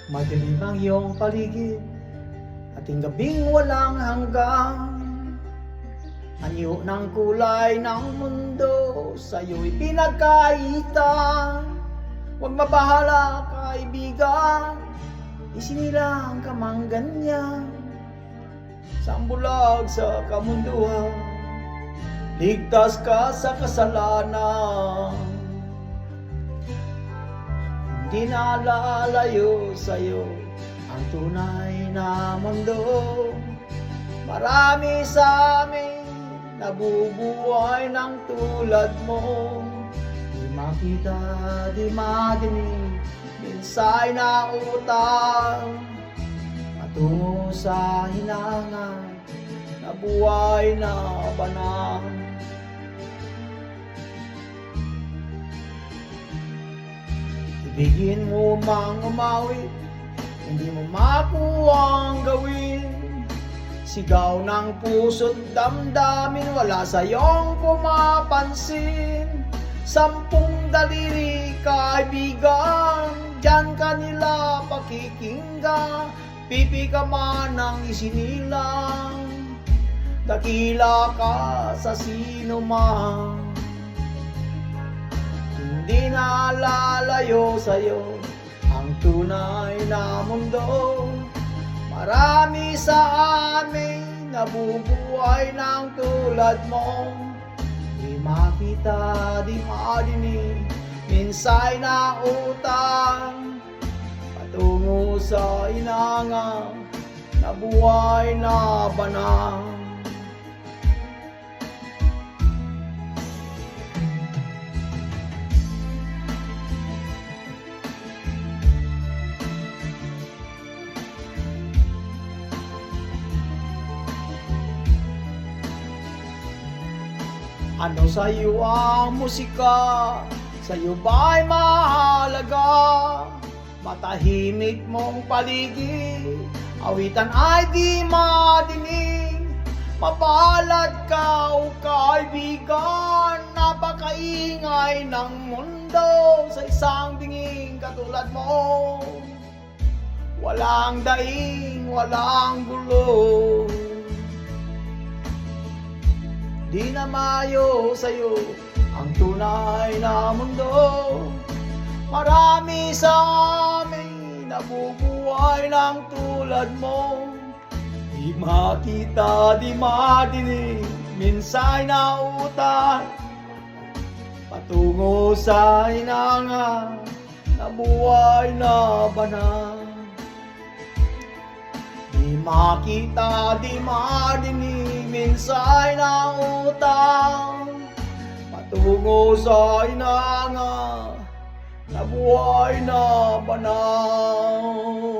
Madilim ang iyong paligid, ating gabing walang hanggan. Anyo ng kulay ng mundo, sa'yo'y pinagkaitan. Huwag mabahala, kaibigan, isinilang ka mang ganyan. Sa bulag sa kamunduhan, ligtas ka sa kasalanan. Hindi na lalayo sa'yo ang tunay na mundo. Marami sa amin nabubuhay ng tulad mo. Di makita, di madinig, minsay na utang. Patungo sa hinangan na buhay na banal. Ibigin mo mang umawit, hindi mo makuha ang gawin. Sigaw ng puso't damdamin, wala sa'yong pumapansin. 10 daliri kaibigan, diyan kanila pakikinggan. Pipi ka man ang isinilang, dakila ka sa sino man. Hindi na lalayo sa'yo ang tunay na mundo. Marami sa amin nabubuhay ng tulad mo. Di makita, di madinig, minsay na utang. Patungo sa inangan na buhay na banal. Ano sa'yo ang musika? Sa'yo ba'y mahalaga? Matahimik mong paligid, awitan ay di madinig. Mapalad ka o kaibigan, napakaingay ng mundo. Sa isang binging katulad mo, walang daing, walang gulo. Di na mayo sa'yo ang tunay na mundo. Marami sa amin nabubuhay ng tulad mo. Di makita, di madinig, minsay na utang. Patungo sa hinangan na buhay na banal. Di makita, di madinig, minsay na utang. Patungo sa hinangan na buhay na banal.